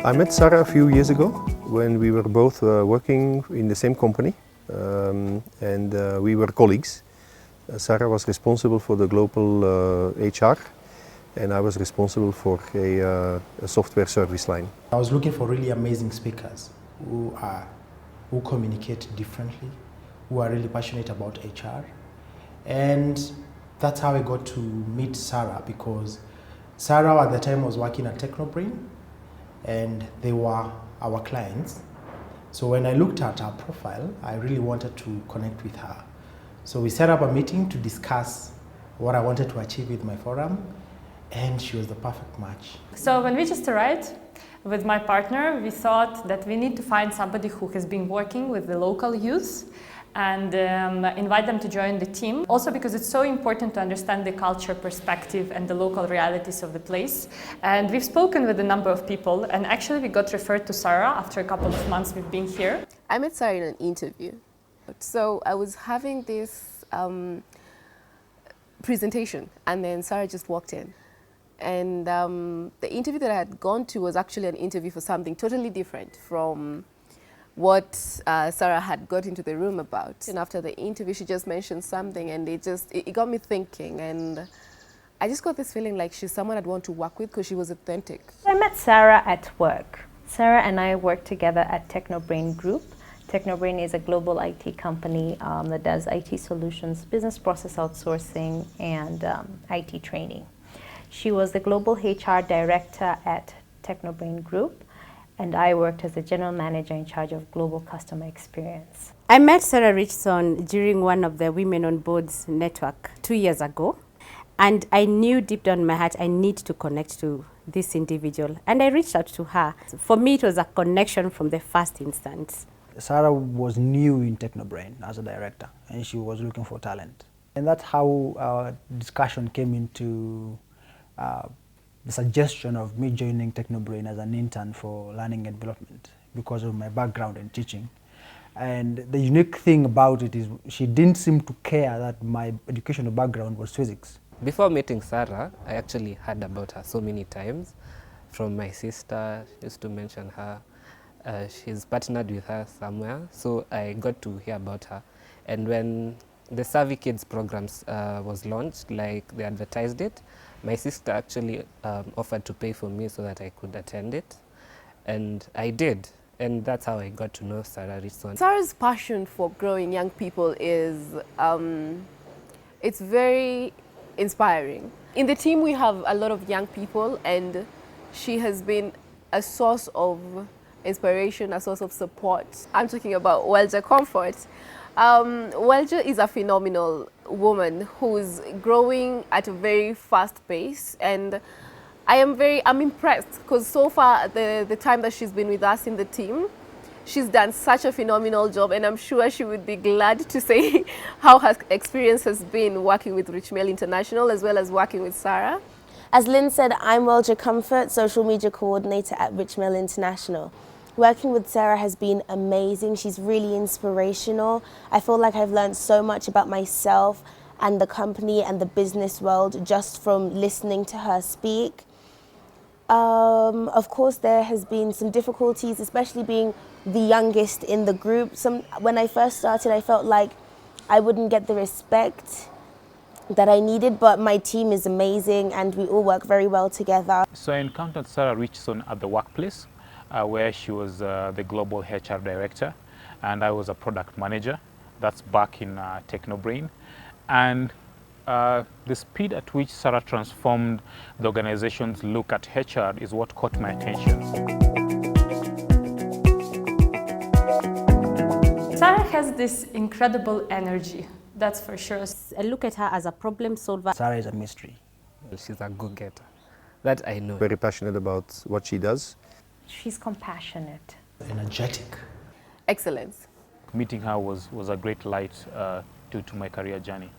I met Sarah a few years ago when we were both working in the same company and we were colleagues. Sarah was responsible for the global HR and I was responsible for a software service line. I was looking for really amazing speakers who communicate differently, who are really passionate about HR. And that's how I got to meet Sarah, because Sarah at the time was working at Technobrain and they were our clients. So when I looked at her profile, I really wanted to connect with her. So we set up a meeting to discuss what I wanted to achieve with my forum, and she was the perfect match. So when we just arrived with my partner, we thought that we need to find somebody who has been working with the local youth and invite them to join the team. Also because it's so important to understand the culture perspective and the local realities of the place. And we've spoken with a number of people, and actually we got referred to Sarah after a couple of months we've been here. I met Sarah in an interview. So I was having this presentation, and then Sarah just walked in. And the interview that I had gone to was actually an interview for something totally different from what Sarah had got into the room about. And after the interview, she just mentioned something, and it got me thinking. And I just got this feeling like she's someone I'd want to work with because she was authentic. I met Sarah at work. Sarah and I worked together at Technobrain Group. Technobrain is a global IT company that does IT solutions, business process outsourcing, and IT training. She was the global HR director at Technobrain Group, and I worked as the general manager in charge of global customer experience. I met Sarah Richson during one of the Women on Boards network 2 years ago, and I knew deep down in my heart I need to connect to this individual, and I reached out to her. For me, it was a connection from the first instance. Sarah was new in Technobrain as a director, and she was looking for talent. And that's how our discussion came into the suggestion of me joining Technobrain as an intern for learning and development because of my background in teaching. And the unique thing about it is she didn't seem to care that my educational background was physics. Before meeting Sarah, I actually heard about her so many times from my sister. She used to mention her. She's partnered with her somewhere, so I got to hear about her. And when the Savvy Kids programs was launched, like they advertised it, my sister actually offered to pay for me so that I could attend it, and I did, and that's how I got to know Sarah Richson. Sarah's passion for growing young people is, it's very inspiring. In the team we have a lot of young people, and she has been a source of inspiration, a source of support. I'm talking about Welja Comfort. Welja is a phenomenal woman who's growing at a very fast pace, and I'm impressed because so far the time that she's been with us in the team, she's done such a phenomenal job, and I'm sure she would be glad to say how her experience has been working with Richemele International as well as working with Sarah. As Lynn said, I'm Welja Comfort, social media coordinator at Richemele International. Working with Sarah has been amazing. She's really inspirational. I feel like I've learned so much about myself and the company and the business world just from listening to her speak. Of course, there has been some difficulties, especially being the youngest in the group. When I first started, I felt like I wouldn't get the respect that I needed, but my team is amazing and we all work very well together. So I encountered Sarah Richson at the workplace, where she was the global HR director, and I was a product manager. That's back in Technobrain. And the speed at which Sarah transformed the organization's look at HR is what caught my attention. Sarah has this incredible energy, that's for sure. I look at her as a problem solver. Sarah is a mystery. She's a go-getter, that I know. Very passionate about what she does. She's compassionate. Energetic. Excellence. Meeting her was a great light to my career journey.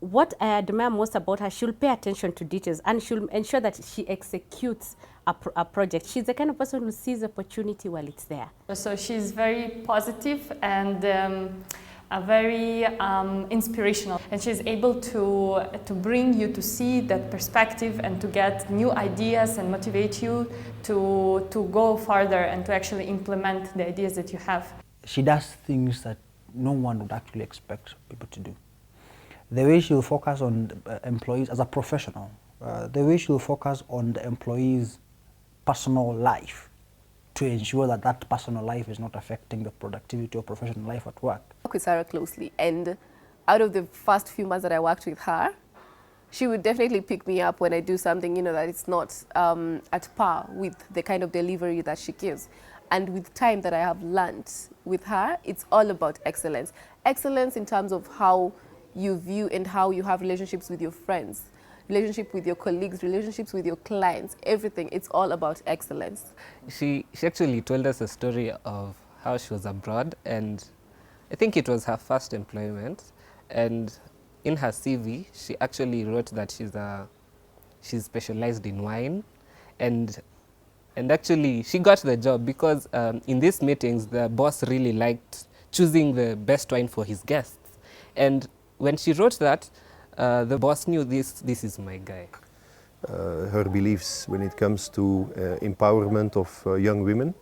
What I admire most about her, she'll pay attention to details and she'll ensure that she executes a project. She's the kind of person who sees opportunity while it's there. So she's very positive and very inspirational, and she's able to bring you to see that perspective and to get new ideas and motivate you to go farther and to actually implement the ideas that you have. She does things that no one would actually expect people to do. The way she will focus on employees as a professional, the way she will focus on the employee's personal life to ensure that that personal life is not affecting the productivity or professional life at work. I work with Sarah closely, and out of the first few months that I worked with her, she would definitely pick me up when I do something, you know, that it's not at par with the kind of delivery that she gives. And with time that I have learned with her, it's all about excellence. Excellence in terms of how you view and how you have relationships with your friends, relationship with your colleagues, relationships with your clients, everything. It's all about excellence. She actually told us a story of how she was abroad, and I think it was her first employment, and in her CV she actually wrote that she's specialized in wine, and actually she got the job because in these meetings the boss really liked choosing the best wine for his guests, and when she wrote that, the boss knew this is my guy. Her beliefs when it comes to empowerment of young women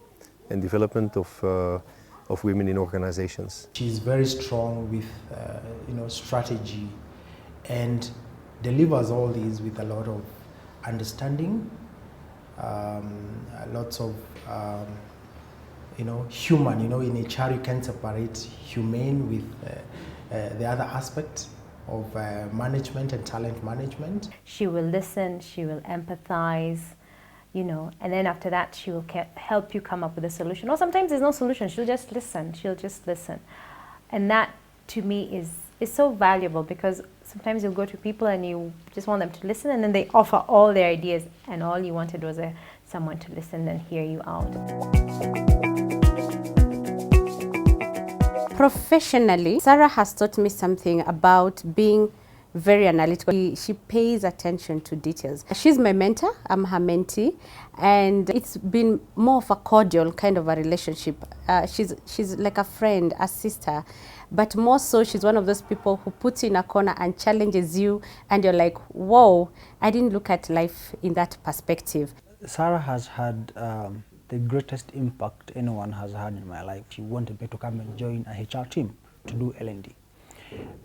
and development of women in organizations. She's very strong with strategy, and delivers all these with a lot of understanding, lots of human. In HR you can separate humane with the other aspect of management and talent management. She will listen, she will empathize, and then after that she will help you come up with a solution. Or sometimes there's no solution, she'll just listen. And that to me is so valuable, because sometimes you'll go to people and you just want them to listen, and then they offer all their ideas, and all you wanted was someone to listen and hear you out. Professionally, Sarah has taught me something about being very analytical. She pays attention to details. She's my mentor, I'm her mentee, and it's been more of a cordial kind of a relationship. She's like a friend, a sister, but more so she's one of those people who puts you in a corner and challenges you, and you're like, whoa, I didn't look at life in that perspective. Sarah has had the greatest impact anyone has had in my life. She wanted me to come and join a HR team to do L&D.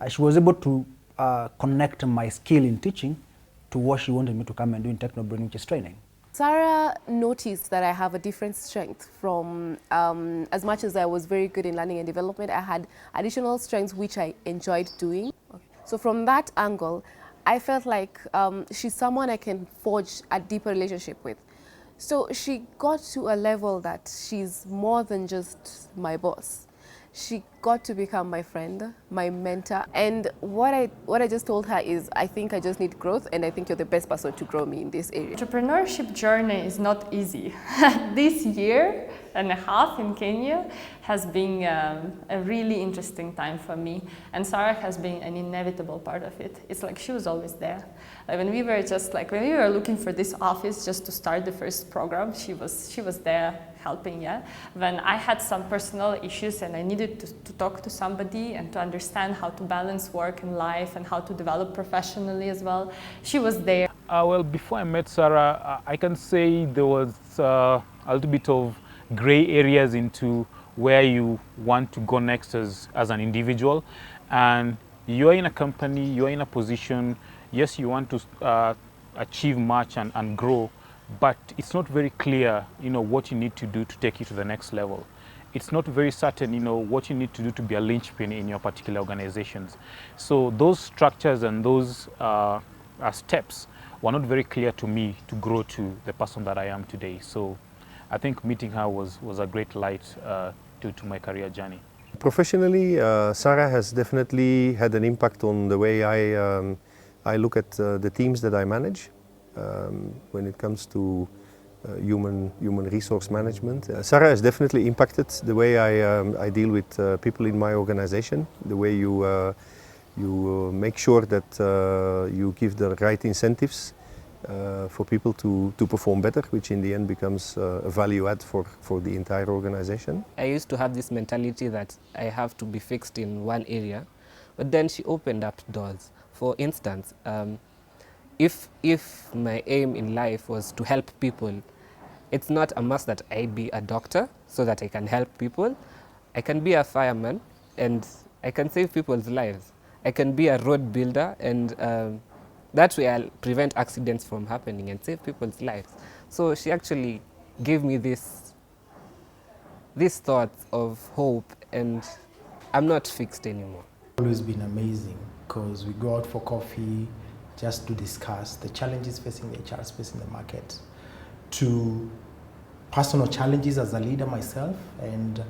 She was able to connect my skill in teaching to what she wanted me to come and do in Technobrain, which is training. Sarah noticed that I have a different strength from, as much as I was very good in learning and development, I had additional strengths which I enjoyed doing. So from that angle, I felt like she's someone I can forge a deeper relationship with. So she got to a level that she's more than just my boss. She got to become my friend, my mentor. And what I just told her is, I think I just need growth, and I think you're the best person to grow me in this area. Entrepreneurship journey is not easy. This year and a half in Kenya has been a really interesting time for me, and Sarah has been an inevitable part of it. It's like she was always there. When we were looking for this office just to start the first program, she was there helping. Yeah. When I had some personal issues and I needed to talk to somebody and to understand how to balance work and life and how to develop professionally as well, she was there. Well, before I met Sarah, I can say there was a little bit of gray areas into where you want to go next as an individual. And you're in a company, you're in a position, yes, you want to achieve much and grow, but it's not very clear, what you need to do to take you to the next level. It's not very certain, what you need to do to be a linchpin in your particular organizations. So those structures and those steps were not very clear to me to grow to the person that I am today. So I think meeting her was a great light to my career journey. Professionally, Sarah has definitely had an impact on the way I look at the teams that I manage. When it comes to human resource management, Sarah has definitely impacted the way I deal with people in my organization. The way you make sure that you give the right incentives for people to perform better, which in the end becomes a value add for the entire organization. I used to have this mentality that I have to be fixed in one area, but then she opened up doors. For instance, if my aim in life was to help people, it's not a must that I be a doctor so that I can help people. I can be a fireman and I can save people's lives. I can be a road builder, and that way I'll prevent accidents from happening and save people's lives. So she actually gave me this thoughts of hope, and I'm not fixed anymore. Always been amazing because we go out for coffee just to discuss the challenges facing the HR space in the market, to personal challenges as a leader myself, and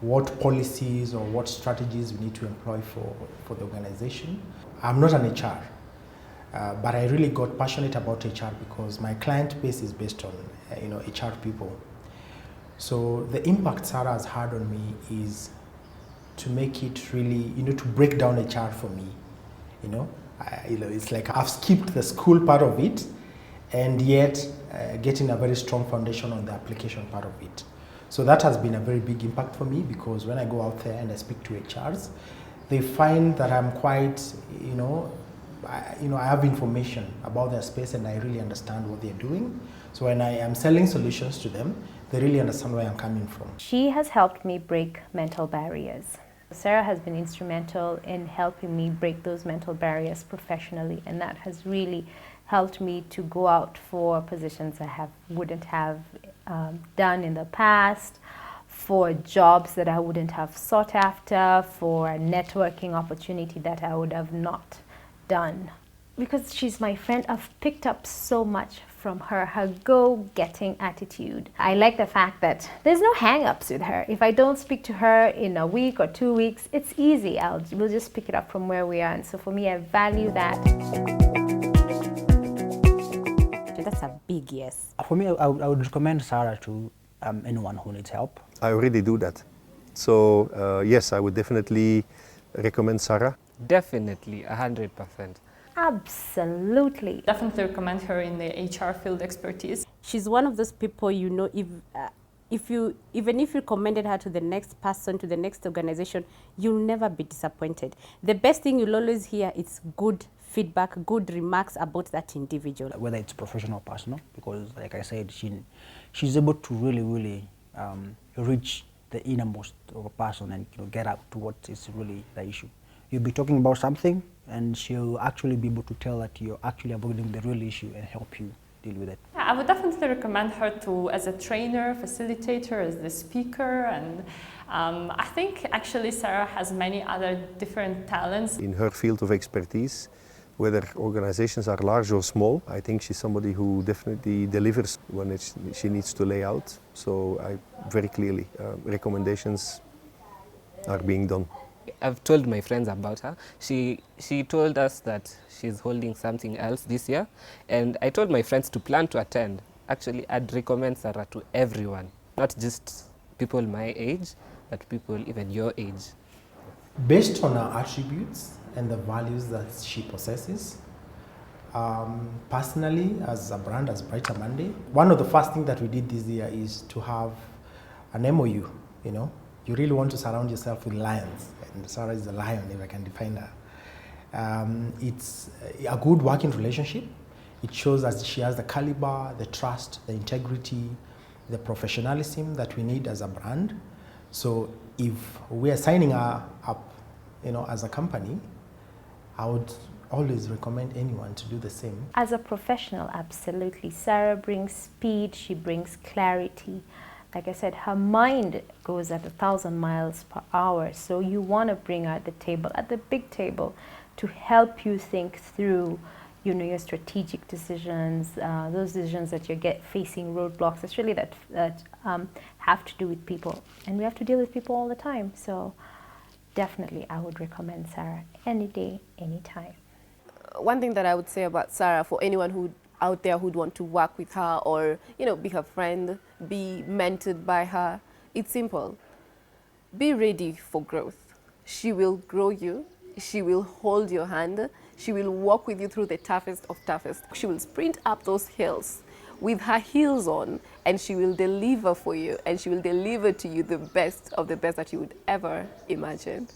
what policies or what strategies we need to employ for the organization. I'm not an HR, but I really got passionate about HR because my client base is based on HR people. So the impact Sarah has had on me is to make it really, to break down HR for me. It's like I've skipped the school part of it, and yet getting a very strong foundation on the application part of it. So that has been a very big impact for me, because when I go out there and I speak to HRs, they find that I'm quite, I have information about their space and I really understand what they're doing. So when I am selling solutions to them, they really understand where I'm coming from. She has helped me break mental barriers. Sarah has been instrumental in helping me break those mental barriers professionally, and that has really helped me to go out for positions I wouldn't have done in the past, for jobs that I wouldn't have sought after, for a networking opportunity that I would have not done. Because she's my friend, I've picked up so much from her go-getting attitude. I like the fact that there's no hang-ups with her. If I don't speak to her in a week or 2 weeks, it's easy. We'll just pick it up from where we are. And so for me, I value that. That's a big yes. For me, I would recommend Sarah to anyone who needs help. I already do that. So yes, I would definitely recommend Sarah. Definitely, 100%. Absolutely. Definitely recommend her in the HR field expertise. She's one of those people, even if you recommended her to the next person, to the next organization, you'll never be disappointed. The best thing you'll always hear is good feedback, good remarks about that individual. Whether it's professional or personal, because like I said, she's able to really reach the innermost of a person and get out to what is really the issue. You'll be talking about something and she'll actually be able to tell that you're actually avoiding the real issue and help you deal with it. Yeah, I would definitely recommend her to as a trainer, facilitator, as the speaker, and I think actually Sarah has many other different talents. In her field of expertise, whether organizations are large or small, I think she's somebody who definitely delivers when she needs to lay out. So very clearly, recommendations are being done. I've told my friends about her. She told us that she's holding something else this year, and I told my friends to plan to attend. Actually, I'd recommend Sarah to everyone, not just people my age, but people even your age. Based on her attributes and the values that she possesses, personally, as a brand, as Brighter Monday, one of the first things that we did this year is to have an MOU. You really want to surround yourself with lions, and Sarah is a lion, if I can define her. It's a good working relationship. It shows that she has the caliber, the trust, the integrity, the professionalism that we need as a brand. So if we are signing her up, as a company, I would always recommend anyone to do the same. As a professional, absolutely. Sarah brings speed, she brings clarity. Like I said, her mind goes at 1,000 miles per hour. So you want to bring her at the table, at the big table, to help you think through, your strategic decisions, those decisions that you get facing roadblocks. It's really that have to do with people, and we have to deal with people all the time. So definitely, I would recommend Sarah any day, anytime. One thing that I would say about Sarah, for anyone out there who'd want to work with her or, be her friend, be mentored by her, it's simple. Be ready for growth. She will grow you. She will hold your hand. She will walk with you through the toughest of toughest. She will sprint up those hills with her heels on, and she will deliver for you, and she will deliver to you the best of the best that you would ever imagine.